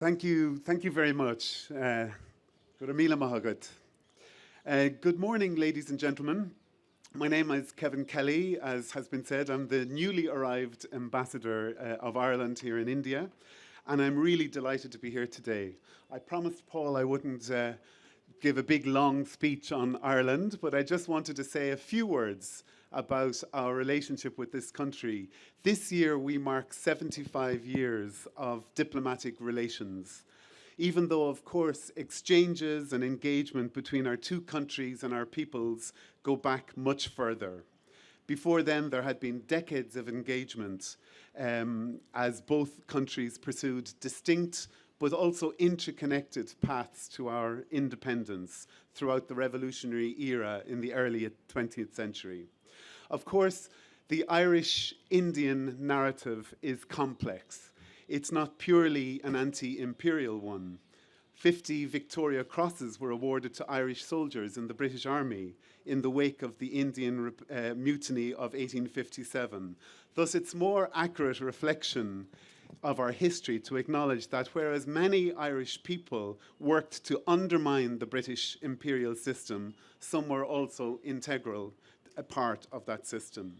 Thank you very much. Gurumila Mahagut. Good morning, ladies and gentlemen. My name is Kevin Kelly. As has been said, I'm the newly arrived ambassador of Ireland here in India, and I'm really delighted to be here today. I promised Paul I wouldn't give a big long speech on Ireland, but I just wanted to say a few words about our relationship with this country. This year we mark 75 years of diplomatic relations. Even though, of course, exchanges and engagement between our two countries and our peoples go back much further. Before then, there had been decades of engagement as both countries pursued distinct but also interconnected paths to our independence throughout the revolutionary era in the early 20th century. Of course, the Irish-Indian narrative is complex. It's not purely an anti-imperial one. 50 Victoria Crosses were awarded to Irish soldiers in the British Army in the wake of the Indian Mutiny of 1857. Thus, it's more accurate reflection of our history to acknowledge that whereas many Irish people worked to undermine the British imperial system, some were also integral, a part of that system.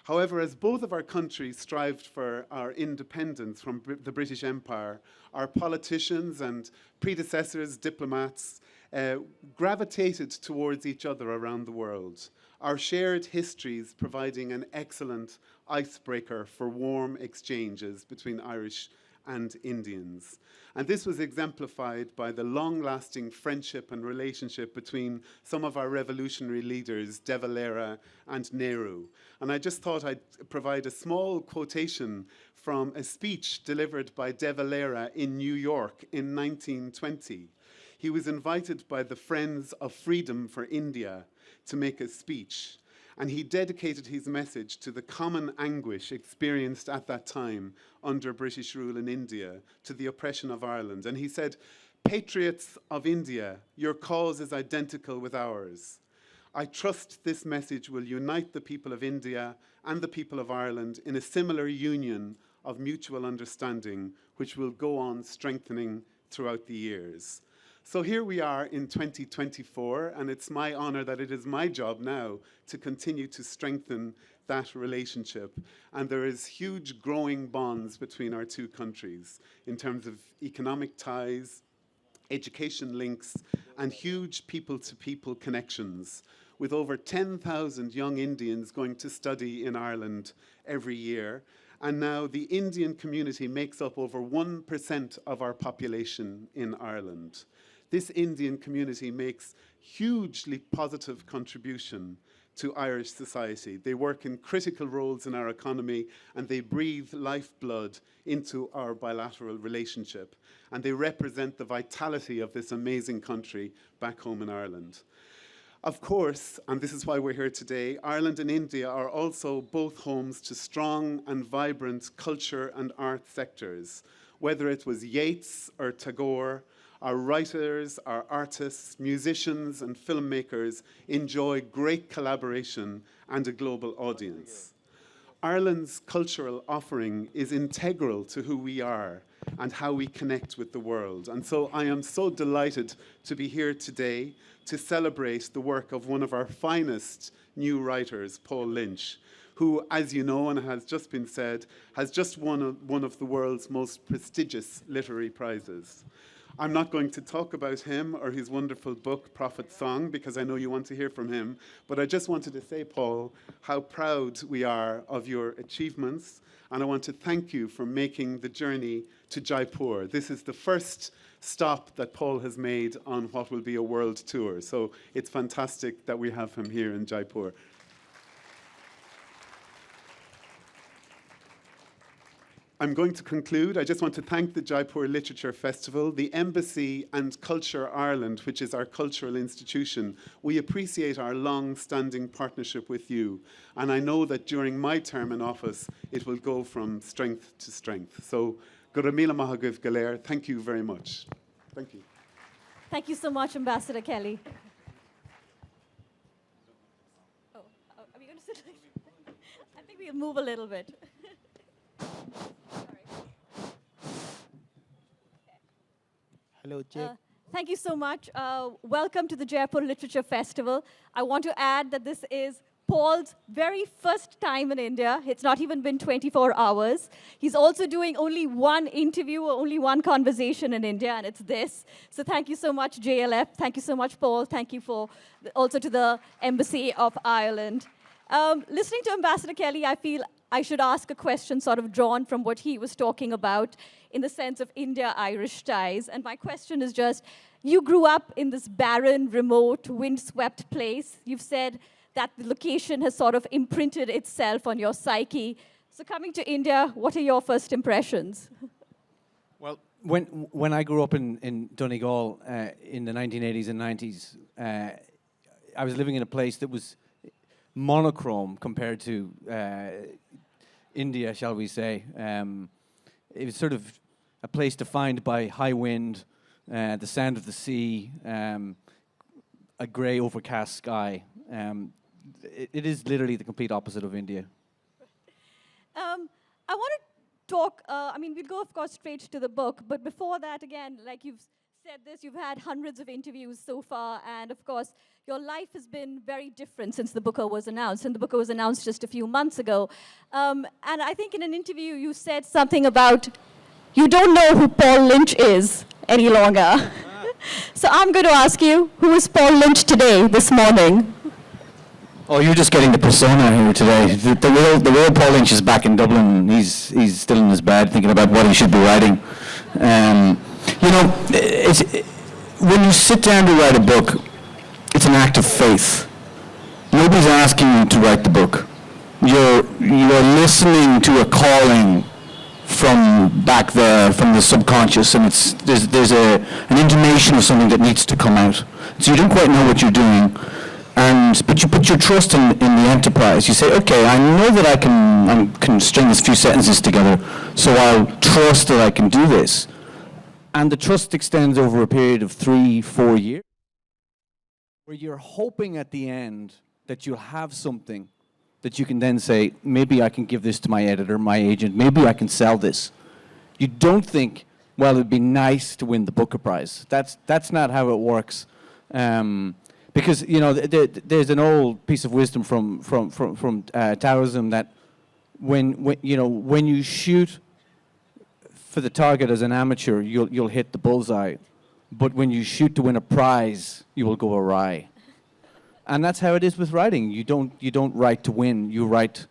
However, as both of our countries strived for our independence from the British Empire, our politicians and predecessors, diplomats, gravitated towards each other around the world. Our shared histories providing an excellent icebreaker for warm exchanges between Irish and Indians. And this was exemplified by the long-lasting friendship and relationship between some of our revolutionary leaders, De Valera and Nehru. And I just thought I'd provide a small quotation from a speech delivered by De Valera in New York in 1920. He was invited by the Friends of Freedom for India to make a speech. And he dedicated his message to the common anguish experienced at that time under British rule in India, to the oppression of Ireland. And he said, "Patriots of India, your cause is identical with ours. I trust this message will unite the people of India and the people of Ireland in a similar union of mutual understanding, which will go on strengthening throughout the years." So here we are in 2024, and it's my honor that it is my job now to continue to strengthen that relationship. And there is huge growing bonds between our two countries in terms of economic ties, education links, and huge people-to-people connections, with over 10,000 young Indians going to study in Ireland every year. And now the Indian community makes up over 1% of our population in Ireland. This Indian community makes hugely positive contribution to Irish society. They work in critical roles in our economy, and they breathe lifeblood into our bilateral relationship. And they represent the vitality of this amazing country back home in Ireland. Of course, and this is why we're here today, Ireland and India are also both homes to strong and vibrant culture and art sectors. Whether it was Yeats or Tagore, our writers, our artists, musicians, and filmmakers enjoy great collaboration and a global audience. Ireland's cultural offering is integral to who we are and how we connect with the world. And so I am so delighted to be here today to celebrate the work of one of our finest new writers, Paul Lynch, who, as you know and has just been said, has just won one of the world's most prestigious literary prizes. I'm not going to talk about him or his wonderful book, Prophet's Song, because I know you want to hear from him. But I just wanted to say, Paul, how proud we are of your achievements. And I want to thank you for making the journey to Jaipur. This is the first stop that Paul has made on what will be a world tour. So it's fantastic that we have him here in Jaipur. I'm going to conclude. I just want to thank the Jaipur Literature Festival, the Embassy and Culture Ireland, which is our cultural institution. We appreciate our long-standing partnership with you. And I know that during my term in office, it will go from strength to strength. So, Gurumila Mahaguv Galer, thank you very much. Thank you. Thank you so much, Ambassador Kelly. Oh, are we going to sit? I think we'll move a little bit. Sorry. Hello, Jake. Thank you so much. Welcome to the Jaipur Literature Festival. I want to add that this is Paul's very first time in India. It's not even been 24 hours. He's also doing only one interview or only one conversation in India, and it's this. So thank you so much, JLF. Thank you so much, Paul. Thank you for also to the Embassy of Ireland. Listening to Ambassador Kelly, I feel I should ask a question sort of drawn from what he was talking about in the sense of India-Irish ties. And my question is just, you grew up in this barren, remote, windswept place. You've said that the location has sort of imprinted itself on your psyche. So coming to India, what are your first impressions? Well, when I grew up in Donegal in the 1980s and 90s, I was living in a place that was monochrome compared to India, shall we say. It was sort of a place defined by high wind, the sound of the sea, a grey overcast sky. It is literally the complete opposite of India. I want to talk, we'll go, of course, straight to the book, but before that, again, like you've said this, you've had hundreds of interviews so far, and of course, your life has been very different since the book was announced, and the book was announced just a few months ago. And I think in an interview, you said something about, you don't know who Paul Lynch is any longer. So I'm going to ask you, who is Paul Lynch today, this morning? Oh, you're just getting the persona here today. The real Paul Lynch is back in Dublin. He's still in his bed thinking about what he should be writing. When you sit down to write a book, it's an act of faith. Nobody's asking you to write the book. You're listening to a calling from back there, from the subconscious, and there's an intimation of something that needs to come out. So you don't quite know what you're doing. But you put your trust in the enterprise. You say, okay, I know that I can string these few sentences together, so I'll trust that I can do this. And the trust extends over a period of 3-4 years, where you're hoping at the end that you'll have something that you can then say, maybe I can give this to my editor, my agent, maybe I can sell this. You don't think, well, it'd be nice to win the Booker Prize. That's not how it works. Because there's an old piece of wisdom from Taoism that when you shoot for the target as an amateur, you'll hit the bullseye, but when you shoot to win a prize, you will go awry. And that's how it is with writing. You don't write to win. You write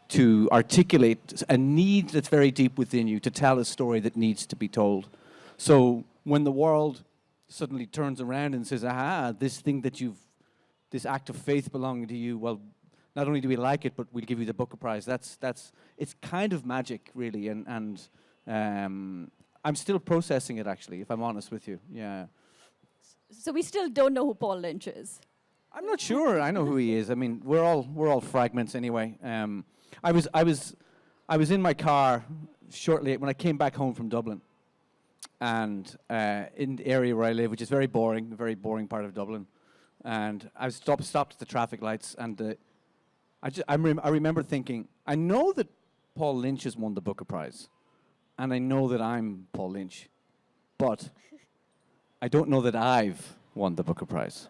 to articulate a need that's very deep within you, to tell a story that needs to be told. So when the world suddenly turns around and says, aha, this thing that this act of faith belonging to you, well, not only do we like it, but we'll give you the Booker Prize. It's kind of magic, really, and I'm still processing it, actually, if I'm honest with you, yeah. So we still don't know who Paul Lynch is? I'm not sure I know who he is. I mean, we're all fragments anyway. I was in my car shortly when I came back home from Dublin, and in the area where I live, which is very boring, a very boring part of Dublin, and I was stopped at the traffic lights, and I remember thinking, I know that Paul Lynch has won the Booker Prize, and I know that I'm Paul Lynch, but I don't know that I've won the Booker Prize.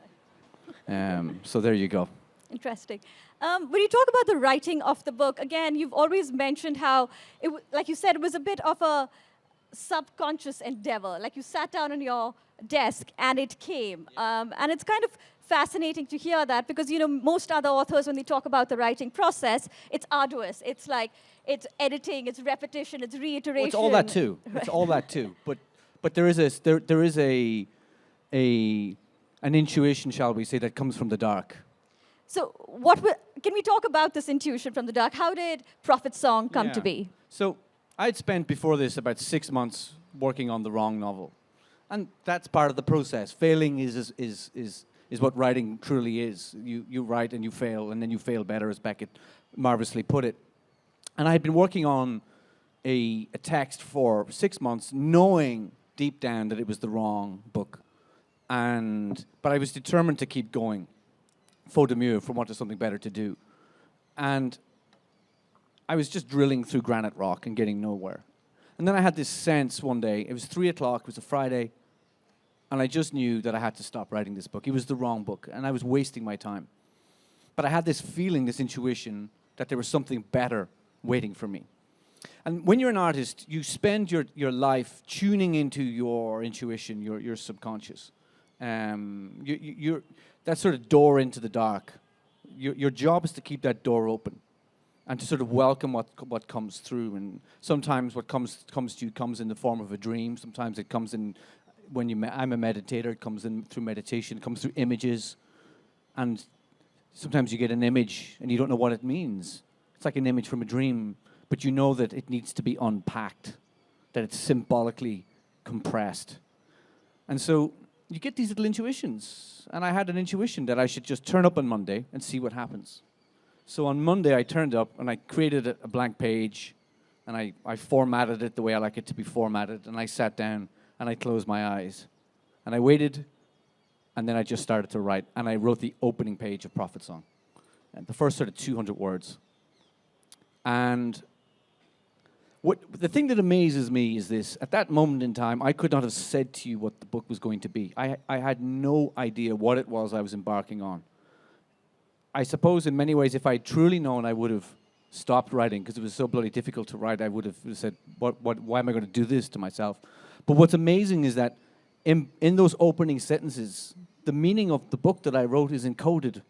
So there you go. Interesting. When you talk about the writing of the book, again, you've always mentioned how, like you said, it was a bit of a subconscious endeavor. Like you sat down on your desk and it came. And it's kind of fascinating to hear that because, most other authors, when they talk about the writing process, it's arduous. It's like, it's editing, it's repetition, it's reiteration. Well, it's all that too. Right. It's all that too. But there is an intuition, shall we say, that comes from the dark. So can we talk about this intuition from the dark? How did Prophet Song come to be? So I'd spent before this about 6 months working on the wrong novel. And that's part of the process. Failing is what writing truly is. You write and you fail, and then you fail better, as Beckett marvelously put it. And I had been working on a text for 6 months, knowing deep down that it was the wrong book. But I was determined to keep going, faute de mieux, for want of something better to do. And I was just drilling through granite rock and getting nowhere. And then I had this sense one day, it was 3 o'clock, it was a Friday, And I just knew that I had to stop writing this book. It was the wrong book, and I was wasting my time. But I had this feeling, this intuition, that there was something better waiting for me. And when you're an artist, you spend your life tuning into your intuition, your subconscious. You're that sort of door into the dark. Your job is to keep that door open and to sort of welcome what comes through. And sometimes what comes to you comes in the form of a dream. Sometimes it comes in when I'm a meditator. It comes in through meditation. It comes through images. And sometimes you get an image and you don't know what it means. It's like an image from a dream, but you know that it needs to be unpacked, that it's symbolically compressed. And so you get these little intuitions. And I had an intuition that I should just turn up on Monday and see what happens. So on Monday, I turned up and I created a blank page and I formatted it the way I like it to be formatted. And I sat down and I closed my eyes. And I waited, and then I just started to write. And I wrote the opening page of Prophet Song, and the first sort of 200 words. And the thing that amazes me is this. At that moment in time, I could not have said to you what the book was going to be. I had no idea what it was I was embarking on. I suppose in many ways, if I had truly known, I would have stopped writing because it was so bloody difficult to write. I would have said, why am I going to do this to myself? But what's amazing is that in those opening sentences, the meaning of the book that I wrote is encoded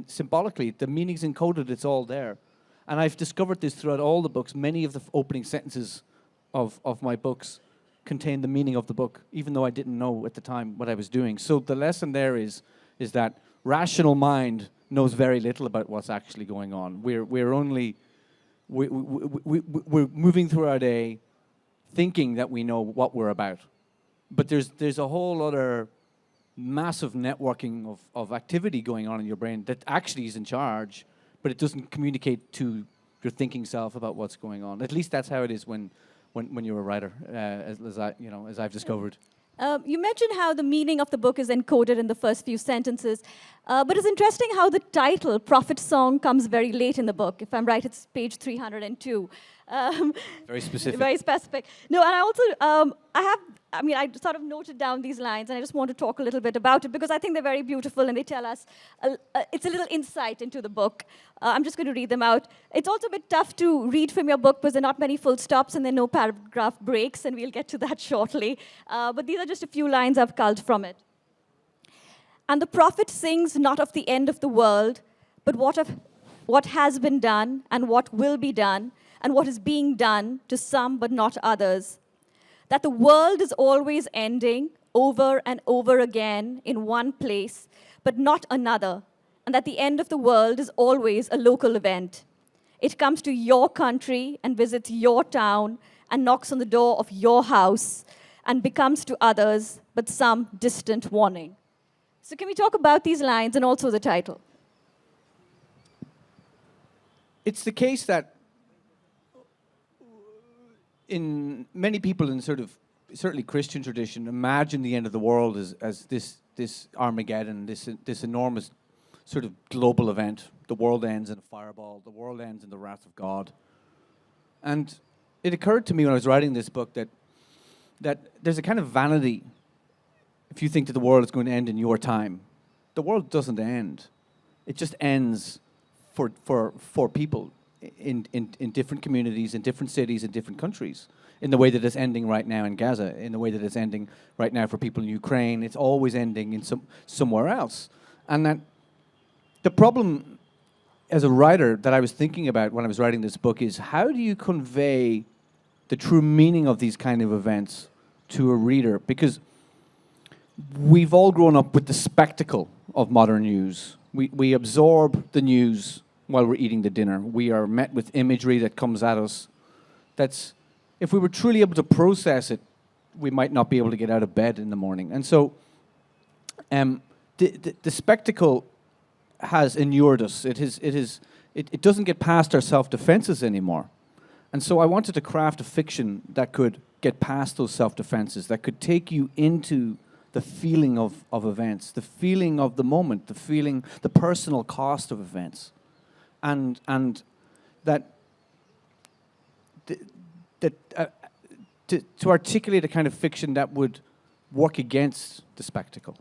symbolically. The meaning's encoded, it's all there. And I've discovered this throughout all the books. Many of the opening sentences of my books contain the meaning of the book, even though I didn't know at the time what I was doing. So the lesson there is that rational mind knows very little about what's actually going on. We're moving through our day thinking that we know what we're about. But there's a whole other massive networking of activity going on in your brain that actually is in charge, but it doesn't communicate to your thinking self about what's going on. At least that's how it is when you're a writer, as I've discovered. You mentioned how the meaning of the book is encoded in the first few sentences, but it's interesting how the title, Prophet Song, comes very late in the book. If I'm right, it's page 302. Very specific. Very specific. No, and I also, I sort of noted down these lines, and I just want to talk a little bit about it, because I think they're very beautiful, and they tell us, it's a little insight into the book. I'm just going to read them out. It's also a bit tough to read from your book, because there are not many full stops, and there are no paragraph breaks, and we'll get to that shortly. But these are just a few lines I've culled from it. And the prophet sings not of the end of the world, but what has been done, and what will be done, and what is being done to some but not others. That the world is always ending over and over again in one place, but not another, and that the end of the world is always a local event. It comes to your country and visits your town and knocks on the door of your house and becomes to others but some distant warning. So can we talk about these lines and also the title? It's the case that in many people in sort of certainly Christian tradition imagine the end of the world as this Armageddon, this enormous sort of global event. The world ends in a fireball. The world ends in the wrath of God. And it occurred to me when I was writing this book that there's a kind of vanity if you think that the world is going to end in your time. The world doesn't end. It just ends for people in different communities, in different cities, in different countries, in the way that it's ending right now in Gaza, in the way that it's ending right now for people in Ukraine. It's always ending in somewhere else. And that the problem as a writer that I was thinking about when I was writing this book is, how do you convey the true meaning of these kind of events to a reader? Because we've all grown up with the spectacle of modern news. We absorb the news while we're eating the dinner. We are met with imagery that comes at us. That's, if we were truly able to process it, we might not be able to get out of bed in the morning. And so the spectacle has inured us. It doesn't get past our self-defenses anymore. And so I wanted to craft a fiction that could get past those self-defenses, that could take you into the feeling of events, the feeling of the moment, the personal cost of events. And that to articulate a kind of fiction that would work against the spectacle.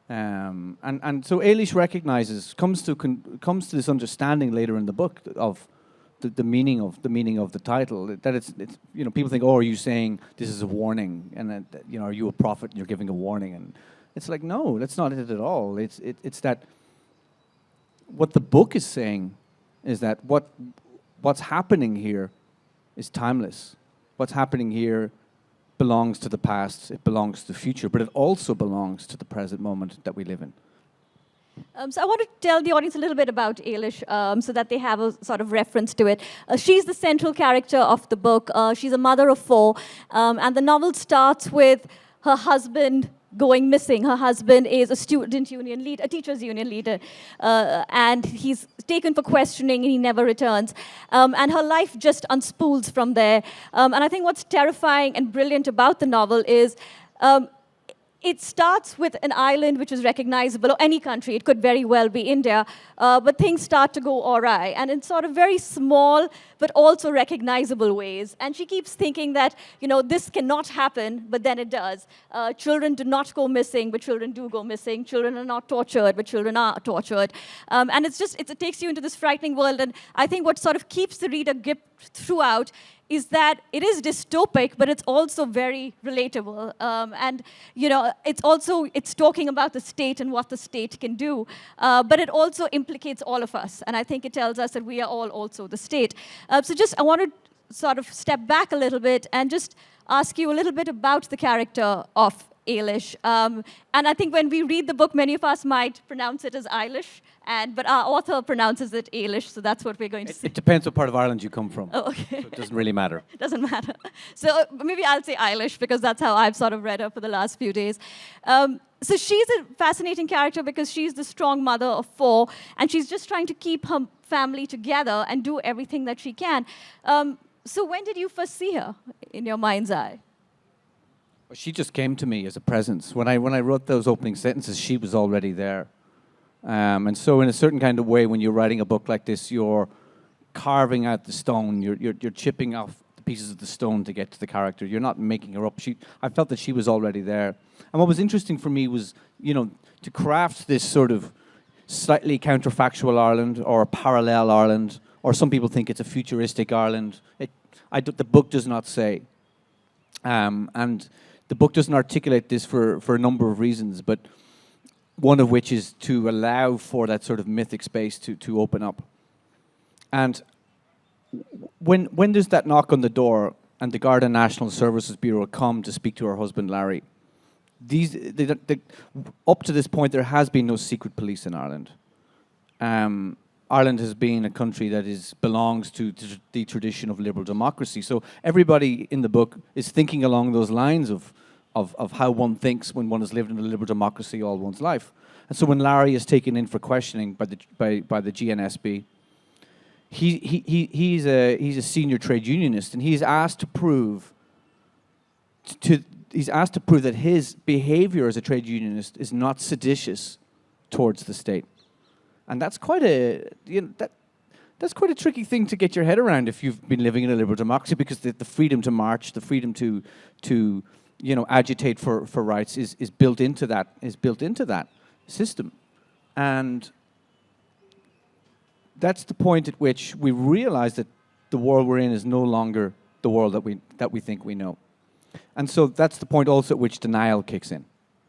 And so Alish recognizes, comes to this understanding later in the book of the meaning of the title, that it's people think, oh, are you saying this is a warning, and that, are you a prophet and you're giving a warning? And it's like, no, that's not it at all. It's that what the book is saying is that what's happening here is timeless. What's happening here belongs to the past, it belongs to the future, but it also belongs to the present moment that we live in. So I want to tell the audience a little bit about Alish so that they have a sort of reference to it. She's the central character of the book. She's a mother of 4, and the novel starts with her husband going missing. Her husband is a student union leader, a teachers union leader, and he's taken for questioning and he never returns. And her life just unspools from there. And I think what's terrifying and brilliant about the novel is it starts with an island which is recognizable, or any country, it could very well be India, but things start to go awry, and in sort of very small but also recognizable ways. And she keeps thinking that, this cannot happen, but then it does. Children do not go missing, but children do go missing. Children are not tortured, but children are tortured. And it takes you into this frightening world, and I think what sort of keeps the reader gripped throughout is that it is dystopic, but it's also very relatable. And, it's talking about the state and what the state can do, but it also implicates all of us. And I think it tells us that we are all also the state. I want to sort of step back a little bit and just ask you a little bit about the character of Alish. And I think when we read the book, many of us might pronounce it as Eilish, but our author pronounces it Alish, so that's what we're going to see. It depends what part of Ireland you come from. Oh, okay. So it doesn't really matter. Doesn't matter. So maybe I'll say Eilish, because that's how I've sort of read her for the last few days. So she's a fascinating character because she's the strong mother of 4, and she's just trying to keep her family together and do everything that she can. So when did you first see her in your mind's eye? She just came to me as a presence. When I wrote those opening sentences, she was already there. And so in a certain kind of way, when you're writing a book like this, you're carving out the stone, you're chipping off the pieces of the stone to get to the character. You're not making her up. I felt that she was already there. And what was interesting for me was, to craft this sort of slightly counterfactual Ireland, or a parallel Ireland, or some people think it's a futuristic Ireland. The book does not say. And the book doesn't articulate this for a number of reasons, but one of which is to allow for that sort of mythic space to open up. And when there's that knock on the door and the Garda National Services Bureau come to speak to her husband, Larry, up to this point, there has been no secret police in Ireland. Ireland has been a country that belongs to the tradition of liberal democracy. So everybody in the book is thinking along those lines of how one thinks when one has lived in a liberal democracy all one's life. And so when Larry is taken in for questioning by the GNSB, he's a senior trade unionist, and he's asked to prove that his behavior as a trade unionist is not seditious towards the state. And that's quite a that's quite a tricky thing to get your head around if you've been living in a liberal democracy, because the freedom to march, the freedom to agitate for rights is built into that system. And that's the point at which we realize that the world we're in is no longer the world that we think we know. And so that's the point also at which denial kicks in.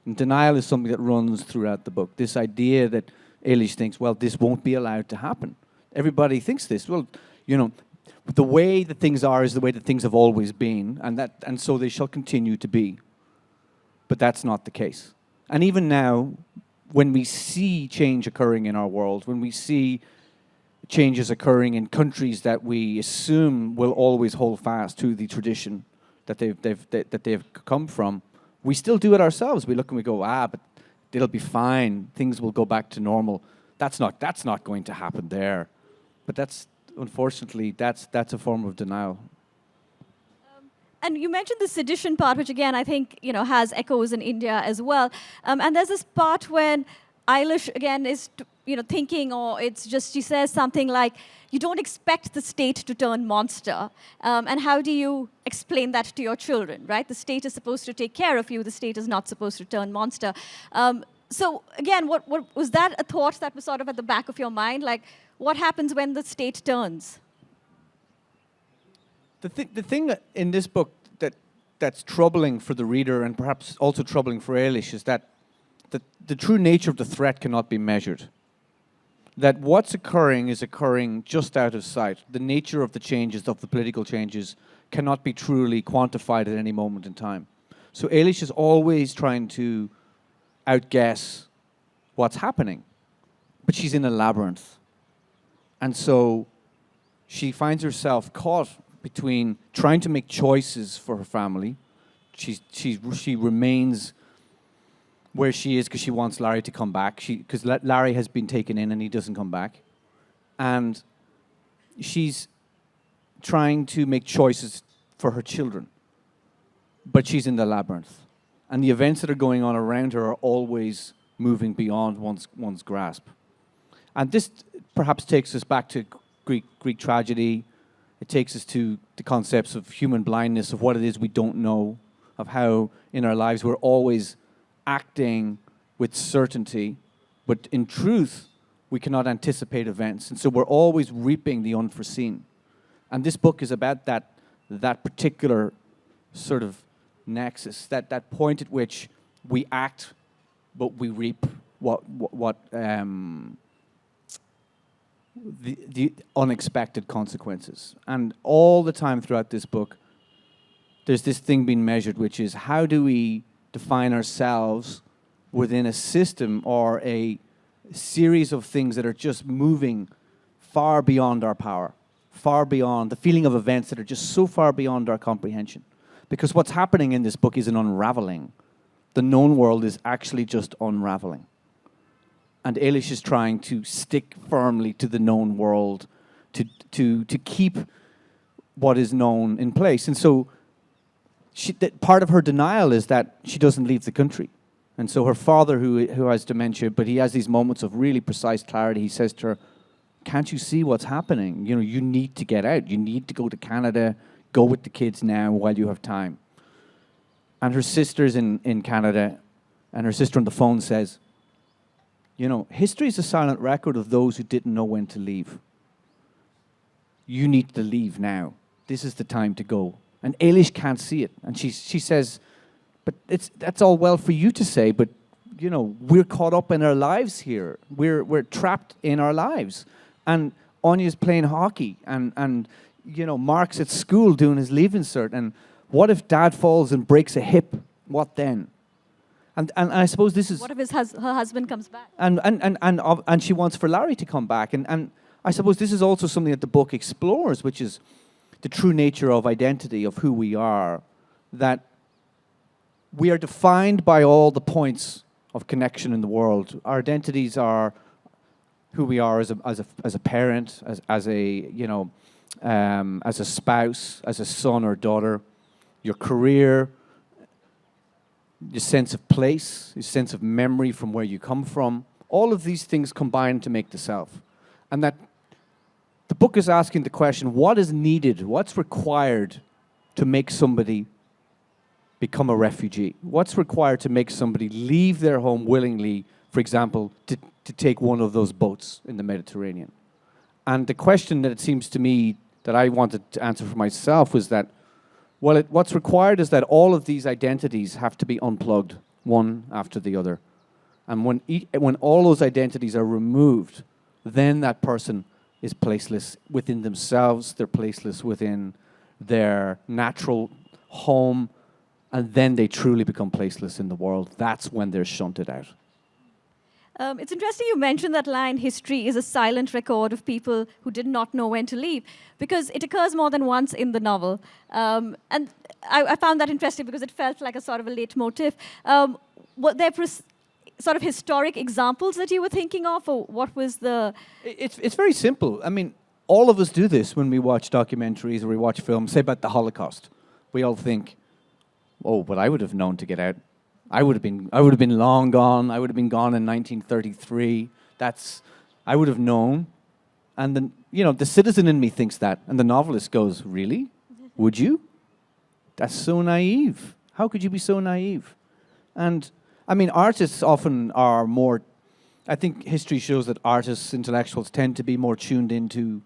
And denial is something that runs throughout the book. This idea that Alish thinks, well, this won't be allowed to happen. Everybody thinks this. Well, the way that things are is the way that things have always been, and so they shall continue to be. But that's not the case. And even now, when we see change occurring in our world, when we see changes occurring in countries that we assume will always hold fast to the tradition that they've come from, we still do it ourselves. We look and we go, but it'll be fine. Things will go back to normal. That's not going to happen there. But unfortunately, that's a form of denial. And you mentioned the sedition part, which again I think has echoes in India as well. And there's this part when Eilish again is thinking, or it's just she says something like, you don't expect the state to turn monster. And how do you explain that to your children, right? The state is supposed to take care of you. The state is not supposed to turn monster. So again, what was that a thought that was sort of at the back of your mind? Like, what happens when the state turns? The thing in this book that's troubling for the reader, and perhaps also troubling for Alish, is that the true nature of the threat cannot be measured. That what's occurring is occurring just out of sight. The nature of the changes, of the political changes, cannot be truly quantified at any moment in time. So Alish is always trying to outguess what's happening, but she's in a labyrinth. And so she finds herself caught between trying to make choices for her family. She remains where she is because she wants Larry to come back. Because Larry has been taken in and he doesn't come back. And she's trying to make choices for her children. But she's in the labyrinth. And the events that are going on around her are always moving beyond one's grasp. And this perhaps takes us back to Greek tragedy. It takes us to the concepts of human blindness, of what it is we don't know, of how in our lives we're always acting with certainty, but in truth, we cannot anticipate events. And so we're always reaping the unforeseen. And this book is about that particular sort of nexus, that point at which we act, but we reap the unexpected consequences. And all the time throughout this book, there's this thing being measured, which is how do we define ourselves within a system or a series of things that are just moving far beyond our power, far beyond the feeling of events that are just so far beyond our comprehension. Because what's happening in this book is an unraveling. The known world is actually just unraveling. And Alish is trying to stick firmly to the known world, to keep what is known in place. And so part of her denial is that she doesn't leave the country. And so her father, who has dementia, but he has these moments of really precise clarity, he says to her, can't you see what's happening? You need to get out. You need to go to Canada. Go with the kids now while you have time. And her sister's in Canada, and her sister on the phone says, history is a silent record of those who didn't know when to leave. You need to leave now. This is the time to go. And Alish can't see it. And she says, but that's all well for you to say, but we're caught up in our lives here. We're trapped in our lives. And Anya's playing hockey, and Mark's at school doing his leave insert. And what if Dad falls and breaks a hip? What then? And I suppose this is... What if her husband comes back? And she wants for Larry to come back. And I suppose this is also something that the book explores, which is the true nature of identity, of who we are, that we are defined by all the points of connection in the world. Our identities are who we are as a parent, as a spouse, as a son or daughter, your career, your sense of place, your sense of memory from where you come from. All of these things combine to make the self. And that the book is asking the question, what is needed, what's required to make somebody become a refugee? What's required to make somebody leave their home willingly, for example, to take one of those boats in the Mediterranean? And the question that it seems to me that I wanted to answer for myself was that, what's required is that all of these identities have to be unplugged, one after the other. And when all those identities are removed, then that person is placeless within themselves, they're placeless within their natural home, and then they truly become placeless in the world. That's when they're shunted out. It's interesting you mentioned that line, history is a silent record of people who did not know when to leave, because it occurs more than once in the novel. And I found that interesting because it felt like a sort of a leitmotif. Were there sort of historic examples that you were thinking of, or what was the... It's very simple. I mean, all of us do this when we watch documentaries or we watch films, say about the Holocaust. We all think, oh, but I would have known to get out. I would have been long gone. I would have been gone in 1933. I would have known. And then, the citizen in me thinks that. And the novelist goes, really? Would you? That's so naive. How could you be so naive? And, artists often are more, I think history shows that artists, intellectuals tend to be more tuned into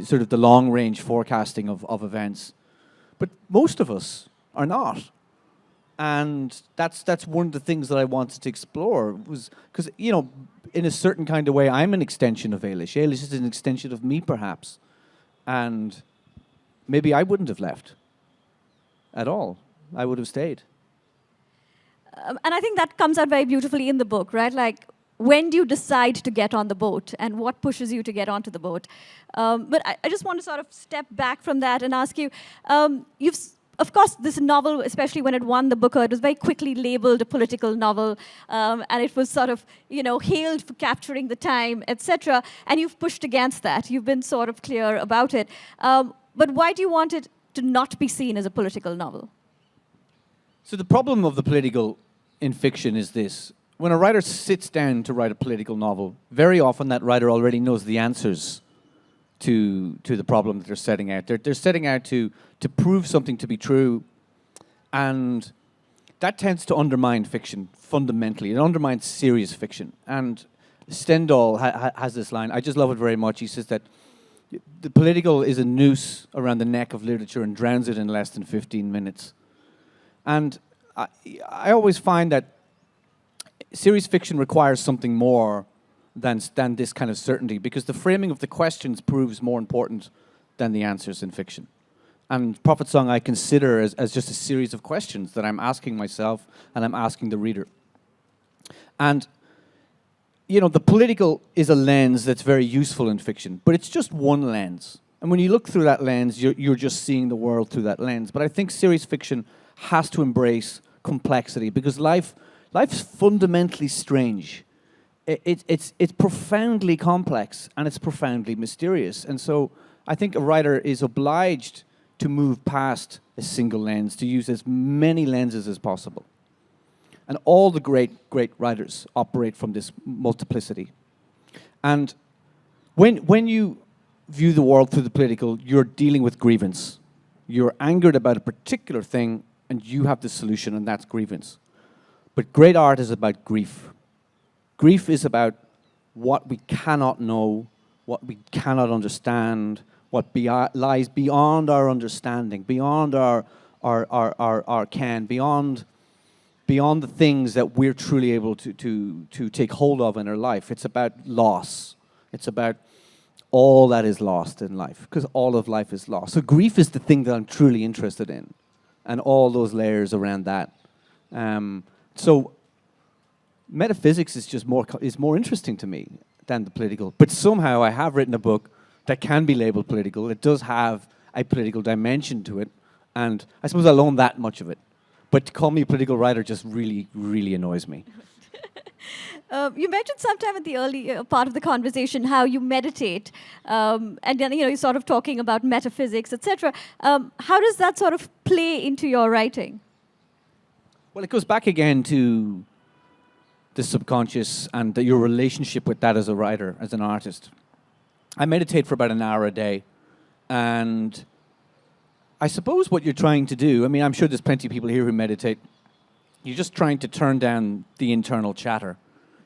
sort of the long-range forecasting of events. But most of us are not. And that's one of the things that I wanted to explore, was because, in a certain kind of way, I'm an extension of Alish. Alish is an extension of me, perhaps. And maybe I wouldn't have left at all. I would have stayed. And I think that comes out very beautifully in the book, right? Like, when do you decide to get on the boat, and what pushes you to get onto the boat? But I just want to sort of step back from that and ask you, of course, this novel, especially when it won the Booker, it was very quickly labeled a political novel, and it was sort of, hailed for capturing the time, etc. And you've pushed against that. You've been sort of clear about it. But why do you want it to not be seen as a political novel? So the problem of the political in fiction is this. When a writer sits down to write a political novel, very often that writer already knows the answers to the problem that they're setting out. They're setting out to prove something to be true, and that tends to undermine fiction fundamentally. It undermines serious fiction. And Stendhal has this line. I just love it very much. He says that the political is a noose around the neck of literature and drowns it in less than 15 minutes. And I always find that serious fiction requires something more than this kind of certainty, because the framing of the questions proves more important than the answers in fiction. And Prophet Song I consider as just a series of questions that I'm asking myself and I'm asking the reader. And, the political is a lens that's very useful in fiction, but it's just one lens. And when you look through that lens, you're just seeing the world through that lens. But I think serious fiction has to embrace complexity, because life's fundamentally strange. It's profoundly complex, and it's profoundly mysterious. And so I think a writer is obliged to move past a single lens, to use as many lenses as possible. And all the great writers operate from this multiplicity. And when you view the world through the political, you're dealing with grievance. You're angered about a particular thing, and you have the solution, and that's grievance. But great art is about grief. Grief is about what we cannot know, what we cannot understand, what lies beyond our understanding, beyond our ken, beyond the things that we're truly able to take hold of in our life. It's about loss. It's about all that is lost in life, because all of life is lost. So grief is the thing that I'm truly interested in, and all those layers around that. So metaphysics is just more interesting to me than the political. But somehow I have written a book that can be labeled political. It does have a political dimension to it, and I suppose I'll own that much of it. But to call me a political writer just really, really annoys me. You mentioned sometime at the early part of the conversation how you meditate, and then you're sort of talking about metaphysics, etc. How does that sort of play into your writing? Well, it goes back again to the subconscious and your relationship with that as a writer, as an artist. I meditate for about an hour a day, and I suppose what you're trying to do, I'm sure there's plenty of people here who meditate, you're just trying to turn down the internal chatter.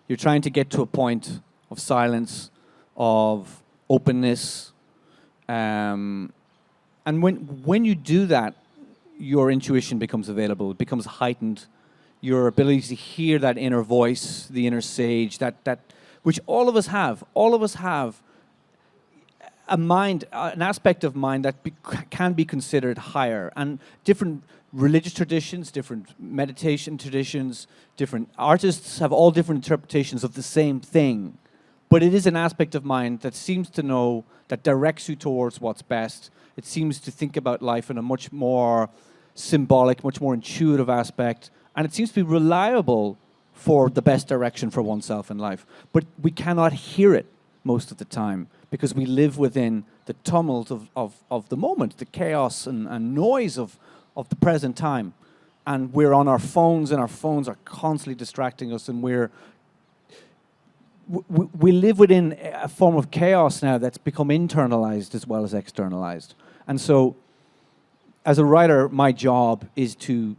You're trying to get to a point of silence, of openness, and when you do that, your intuition becomes available, it becomes heightened. Your ability to hear that inner voice, the inner sage, that which all of us have. All of us have a mind, an aspect of mind that can be considered higher. And different religious traditions, different meditation traditions, different artists have all different interpretations of the same thing. But it is an aspect of mind that seems to know, that directs you towards what's best. It seems to think about life in a much more symbolic, much more intuitive aspect. And it seems to be reliable for the best direction for oneself in life. But we cannot hear it most of the time, because we live within the tumult of the moment, the chaos and noise of the present time. And we're on our phones, and our phones are constantly distracting us, and we're we live within a form of chaos now that's become internalized as well as externalized. And so, as a writer, my job is to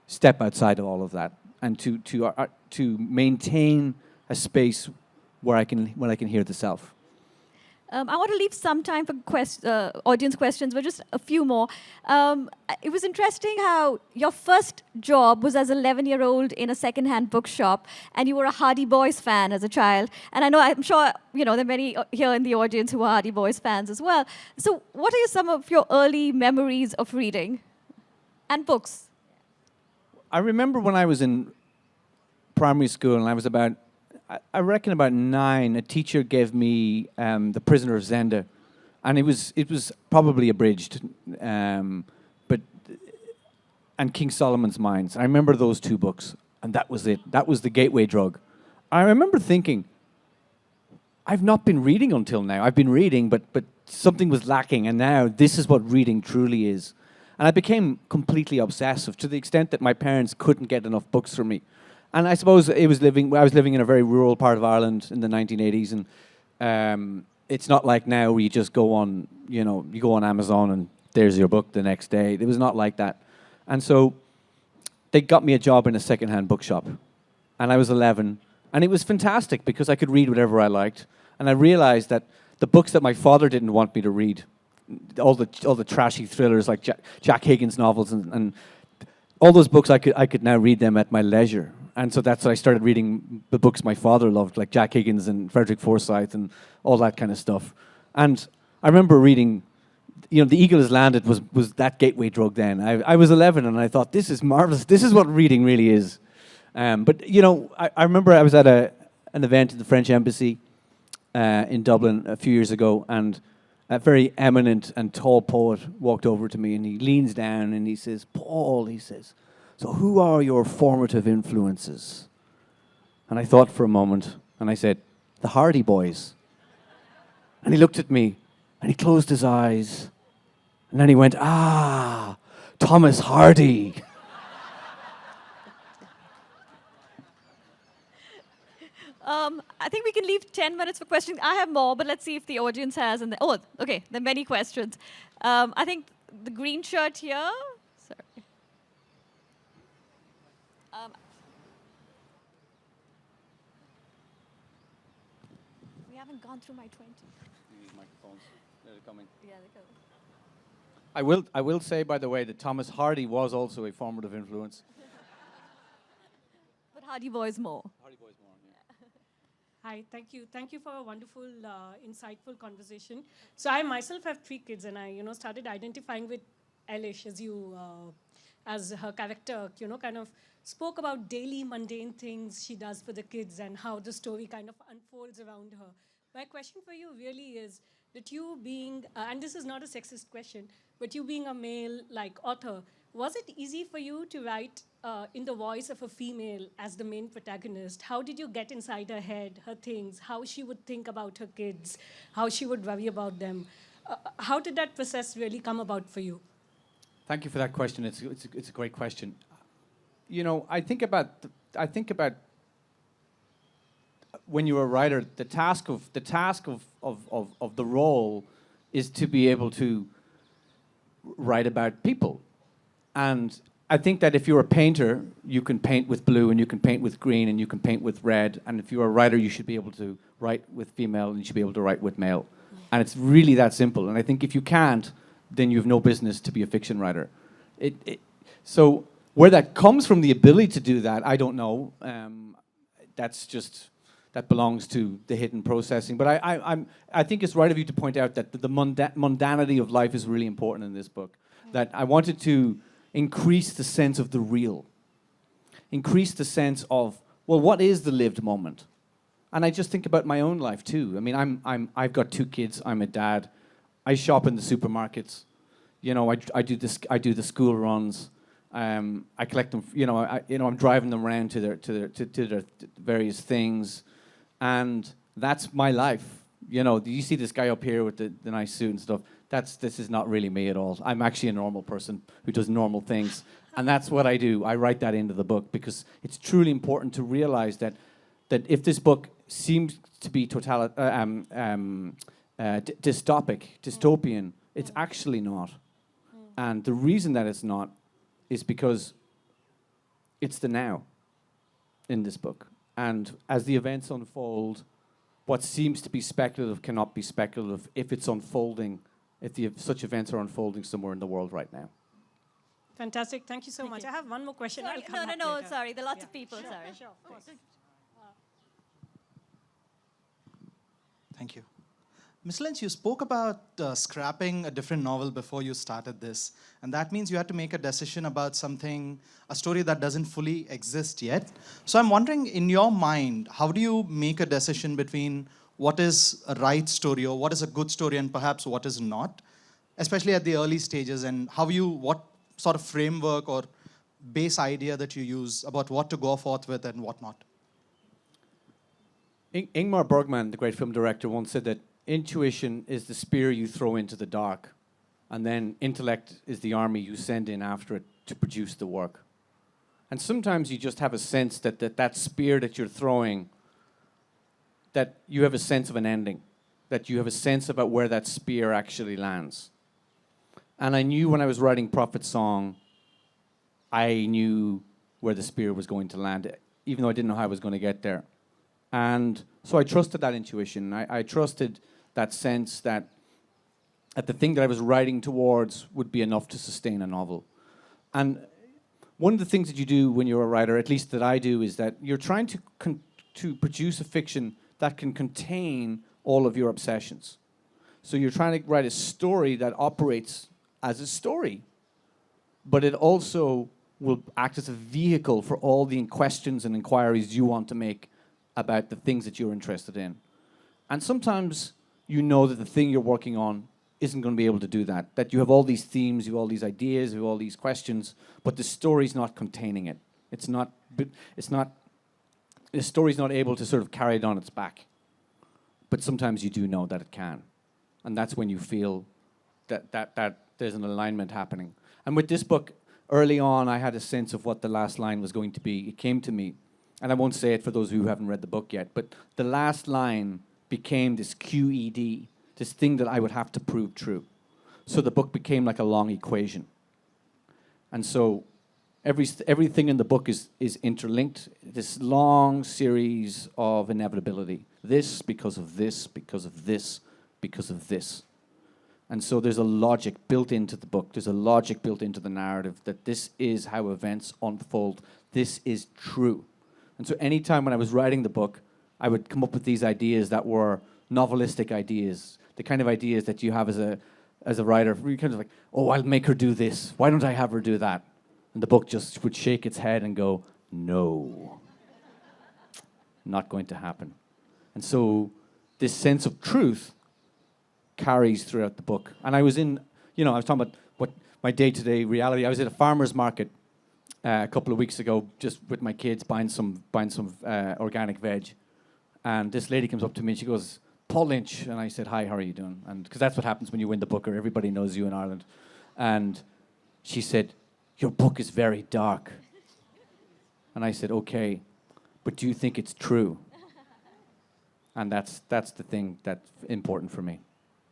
step outside of all of that and to maintain a space where I can hear the self. I want to leave some time for audience questions, but just a few more. It was interesting how your first job was as an 11-year-old in a second-hand bookshop, and you were a Hardy Boys fan as a child. And I'm sure there are many here in the audience who are Hardy Boys fans as well. So what are some of your early memories of reading and books? I remember when I was in primary school, and I was I reckon about 9, a teacher gave me The Prisoner of Zenda, and it was probably abridged, and King Solomon's Mines. I remember those 2 books, and that was it. That was the gateway drug. I remember thinking, I've not been reading until now. I've been reading, but something was lacking, and now this is what reading truly is. And I became completely obsessive to the extent that my parents couldn't get enough books for me. And I suppose I was living in a very rural part of Ireland in the 1980s, and it's not like now where you just go on, you go on Amazon and there's your book the next day. It was not like that. And so they got me a job in a second-hand bookshop, and I was 11, and it was fantastic because I could read whatever I liked, and I realized that the books that my father didn't want me to read, all the trashy thrillers like Jack Higgins novels and all those books, I could now read them at my leisure. And so that's when I started reading the books my father loved, like Jack Higgins and Frederick Forsyth and all that kind of stuff. And I remember reading, The Eagle Has Landed was that gateway drug then. I was 11 and I thought, this is marvelous. This is what reading really is. But I remember I was at an event at the French Embassy in Dublin a few years ago, and a very eminent and tall poet walked over to me, and he leans down and he says, "Paul," he says, "so who are your formative influences?" And I thought for a moment, and I said, "The Hardy Boys." And he looked at me, and he closed his eyes, and then he went, "Ah, Thomas Hardy." I think we can leave 10 minutes for questions. I have more, but let's see if the audience has. Okay, there are many questions. I think the green shirt here. Sorry. We haven't gone through my 20. These microphones, they're coming. Yeah, they're coming. I will say, by the way, that Thomas Hardy was also a formative influence. But Hardy Boys more. Hardy Boys more, yeah. Hi, thank you. Thank you for a wonderful, insightful conversation. So I myself have 3 kids, and I, started identifying with Alish as her character, kind of spoke about daily mundane things she does for the kids and how the story kind of unfolds around her. My question for you really is that you being, and this is not a sexist question, but you being a male author, was it easy for you to write in the voice of a female as the main protagonist? How did you get inside her head, her things, how she would think about her kids, how she would worry about them? How did that process really come about for you? Thank you for that question. It's a great question. I think about when you're a writer, the task of the role is to be able to write about people. And I think that if you're a painter, you can paint with blue and you can paint with green and you can paint with red. And if you're a writer, you should be able to write with female and you should be able to write with male. And it's really that simple. And I think if you can't, then you have no business to be a fiction writer. So where that comes from, the ability to do that, I don't know. That belongs to the hidden processing. But I think it's right of you to point out that the mundanity of life is really important in this book. That I wanted to increase the sense of the real. Increase the sense of, well, what is the lived moment? And I just think about my own life too. I mean, I've got 2 kids. I'm a dad. I shop in the supermarkets. I do the school runs. I collect them. I'm driving them around to their various things, and that's my life. You see this guy up here with the nice suit and stuff. This is not really me at all. I'm actually a normal person who does normal things, and that's what I do. I write that into the book because it's truly important to realize that that if this book seems to be dystopian, it's actually not. And the reason that it's not is because it's the now in this book. And as the events unfold, what seems to be speculative cannot be speculative if it's unfolding, if such events are unfolding somewhere in the world right now. Fantastic. Thank you so much. I have one more question. Sorry, I'll come back no, later. sorry. There are lots of Yeah. people, Sure, sorry. Sure, of course. Thank you. Ms. Lynch, you spoke about scrapping a different novel before you started this, and that means you had to make a decision about something, a story that doesn't fully exist yet. So I'm wondering, in your mind, how do you make a decision between what is a right story or what is a good story and perhaps what is not, especially at the early stages, and what sort of framework or base idea that you use about what to go forth with and what not? Ingmar Bergman, the great film director, once said that intuition is the spear you throw into the dark, and then intellect is the army you send in after it to produce the work. And sometimes you just have a sense that spear that you're throwing, that you have a sense of an ending, that you have a sense about where that spear actually lands. And I knew when I was writing Prophet's Song, I knew where the spear was going to land, even though I didn't know how I was going to get there. And so I trusted that intuition. I trusted that sense that the thing that I was writing towards would be enough to sustain a novel. And one of the things that you do when you're a writer, at least that I do, is that you're trying to produce a fiction that can contain all of your obsessions. So you're trying to write a story that operates as a story, but it also will act as a vehicle for all the questions and inquiries you want to make about the things that you're interested in. And sometimes you know that the thing you're working on isn't going to be able to do that, that you have all these themes, you have all these ideas, you have all these questions, but the story's not containing it. The story's not able to sort of carry it on its back. But sometimes you do know that it can. And that's when you feel that there's an alignment happening. And with this book, early on, I had a sense of what the last line was going to be. It came to me. And I won't say it for those who haven't read the book yet, but the last line became this QED, this thing that I would have to prove true. So the book became like a long equation. And so everything in the book is interlinked, this long series of inevitability. This, because of this, because of this, because of this. And so there's a logic built into the book. There's a logic built into the narrative that this is how events unfold. This is true. And so anytime when I was writing the book, I would come up with these ideas that were novelistic ideas, the kind of ideas that you have as a writer, you're kind of like, oh, I'll make her do this. Why don't I have her do that? And the book just would shake its head and go, no, not going to happen. And so this sense of truth carries throughout the book. And I was I was talking about what my day-to-day reality. I was at a farmer's market a couple of weeks ago, just with my kids, buying some organic veg. And this lady comes up to me and she goes, Paul Lynch. And I said, hi, how are you doing? And because that's what happens when you win the Booker. Everybody knows you in Ireland. And she said, your book is very dark. And I said, okay, but do you think it's true? And that's the thing that's important for me.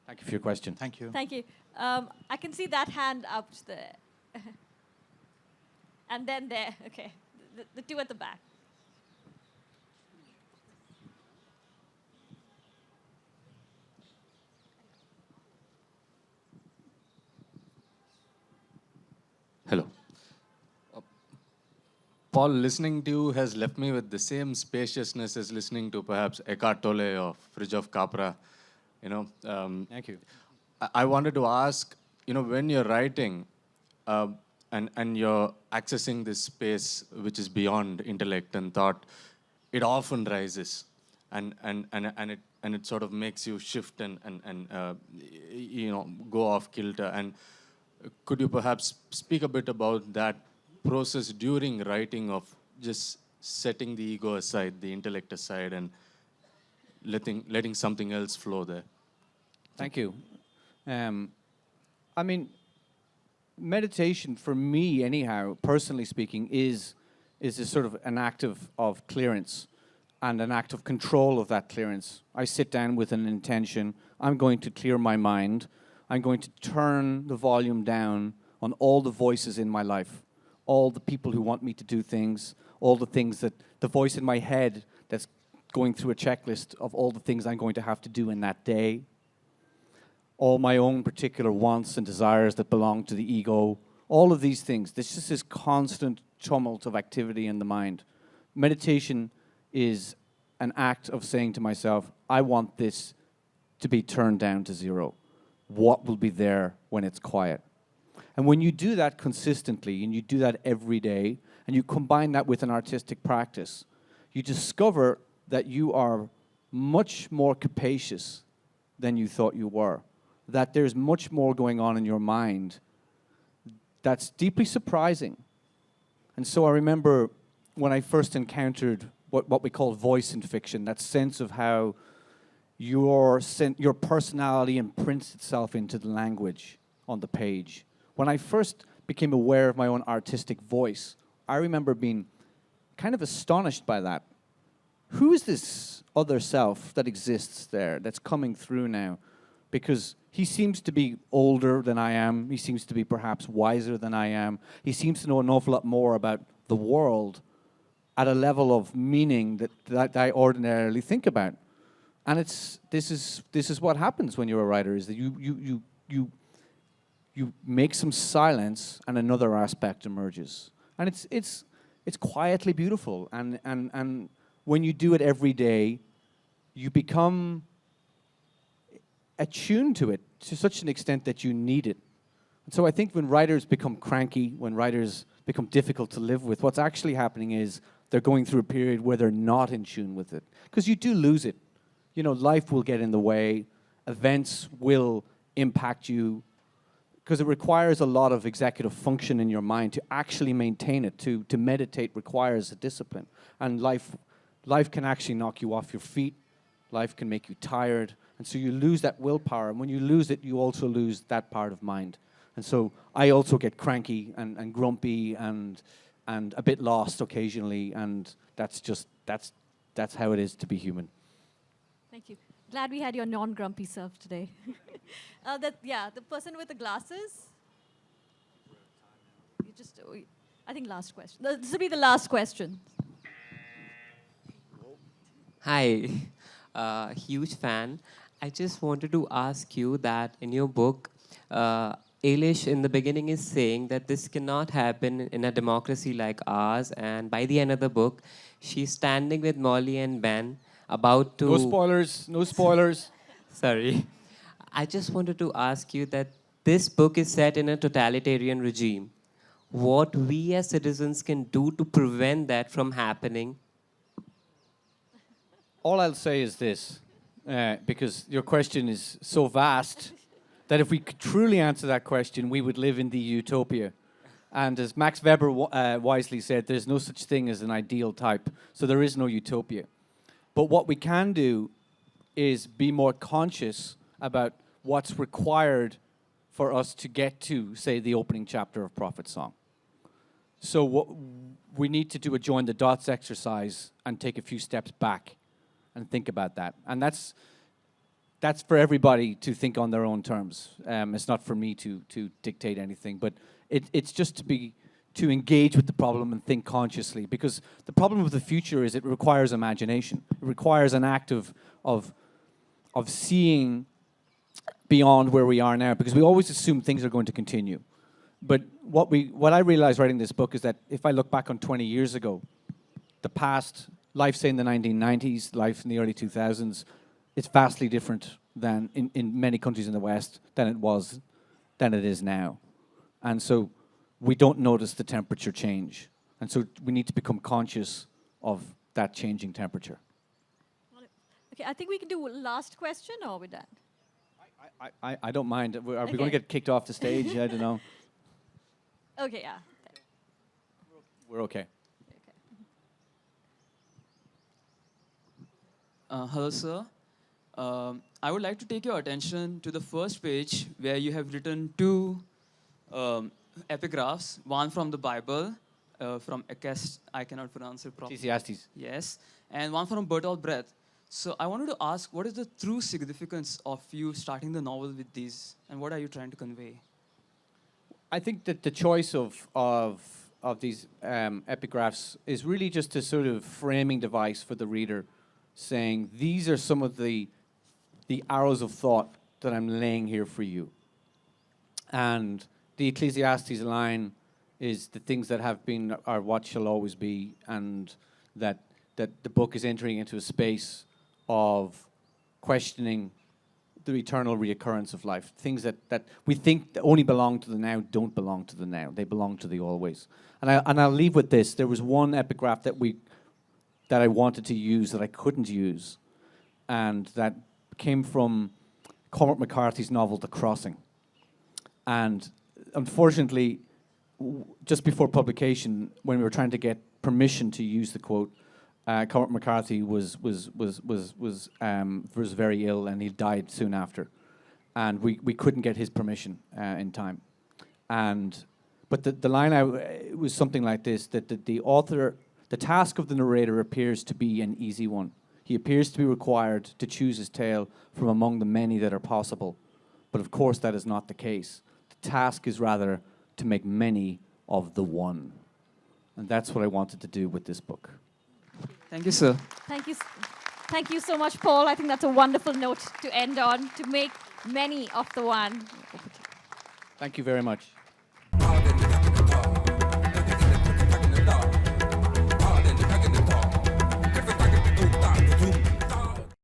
Thank you for your question. Thank you. Thank you. I can see that hand up there. And then there, okay. The two at the back. Hello. Paul, listening to you has left me with the same spaciousness as listening to perhaps Eckhart Tolle or Fritjof Capra. Thank you. I wanted to ask, when you're writing and you're accessing this space which is beyond intellect and thought, it often rises, and it sort of makes you shift and go off kilter. And could you perhaps speak a bit about that process during writing of just setting the ego aside, the intellect aside, and letting something else flow there? Thank you. Meditation for me, anyhow, personally speaking, is a sort of an act of clearance. and an act of control of that clearance. I sit down with an intention. I'm going to clear my mind. I'm going to turn the volume down on all the voices in my life, all the people who want me to do things, all the things that the voice in my head that's going through a checklist of all the things I'm going to have to do in that day, all my own particular wants and desires that belong to the ego, all of these things. There's just this constant tumult of activity in the mind. Meditation is an act of saying to myself, I want this to be turned down to zero. What will be there when it's quiet? And when you do that consistently, and you do that every day, and you combine that with an artistic practice, you discover that you are much more capacious than you thought you were, that there's much more going on in your mind that's deeply surprising. And so I remember when I first encountered what we call voice in fiction, that sense of how your personality imprints itself into the language on the page. When I first became aware of my own artistic voice, I remember being kind of astonished by that. Who is this other self that exists there, that's coming through now? Because he seems to be older than I am. He seems to be perhaps wiser than I am. He seems to know an awful lot more about the world at a level of meaning that I ordinarily think about. And this is what happens when you're a writer, is that you make some silence and another aspect emerges. And it's quietly beautiful. And when you do it every day, you become attuned to it to such an extent that you need it. And so I think when writers become cranky, when writers become difficult to live with, what's actually happening is they're going through a period where they're not in tune with it. Because you do lose it. You know, life will get in the way. Events will impact you. Because it requires a lot of executive function in your mind to actually maintain it. To meditate requires a discipline. And life can actually knock you off your feet. Life can make you tired. And so you lose that willpower. And when you lose it, you also lose that part of mind. And so I also get cranky and grumpy and a bit lost occasionally. And that's how it is to be human. Thank you. Glad we had your non-grumpy self today. The person with the glasses. I think last question. This will be the last question. Hi, huge fan. I just wanted to ask you that in your book, Alish in the beginning is saying that this cannot happen in a democracy like ours, and by the end of the book, she's standing with Molly and Ben about to... No spoilers, no spoilers. Sorry. I just wanted to ask you that this book is set in a totalitarian regime. What we as citizens can do to prevent that from happening? All I'll say is this, because your question is so vast that if we could truly answer that question, we would live in the utopia. And as Max Weber wisely said, there's no such thing as an ideal type, so there is no utopia. But what we can do is be more conscious about what's required for us to get to, say, the opening chapter of Prophet Song. So what we need to do a join the dots exercise and take a few steps back and think about that. And that's for everybody to think on their own terms. It's not for me to dictate anything, but it's just to engage with the problem and think consciously. Because the problem with the future is it requires imagination. It requires an act of seeing beyond where we are now, because we always assume things are going to continue. But what I realized writing this book is that if I look back on 20 years ago, the past, life, say, in the 1990s, life in the early 2000s, it's vastly different than in many countries in the West than it is now. And so we don't notice the temperature change. And so we need to become conscious of that changing temperature. Okay, I think we can do last question, or we're done. I don't mind. Are we going to get kicked off the stage? I don't know. Okay, yeah. We're okay. Hello, sir. I would like to take your attention to the first page where you have written two epigraphs, one from the Bible from Ekest, I cannot pronounce it properly. Ecclesiastes. Yes, and one from Bertolt Brecht. So I wanted to ask, what is the true significance of you starting the novel with these, and what are you trying to convey? I think that the choice of these epigraphs is really just a sort of framing device for the reader, saying these are some of the arrows of thought that I'm laying here for you. And the Ecclesiastes line is the things that have been are what shall always be, and that the book is entering into a space of questioning the eternal reoccurrence of life. Things that we think that only belong to the now don't belong to the now. They belong to the always. And I'll leave with this. There was one epigraph that I wanted to use that I couldn't use, and that came from Cormac McCarthy's novel The Crossing. And unfortunately, just before publication, when we were trying to get permission to use the quote, Cormac McCarthy was very ill, and he died soon after, and we couldn't get his permission in time. But the line was something like this: that the author, the task of the narrator appears to be an easy one. He appears to be required to choose his tale from among the many that are possible, but of course that is not the case. The task is rather to make many of the one, and that's what I wanted to do with this book. Thank you, sir. Thank you so much, Paul. I think that's a wonderful note to end on, to make many of the one. Thank you very much.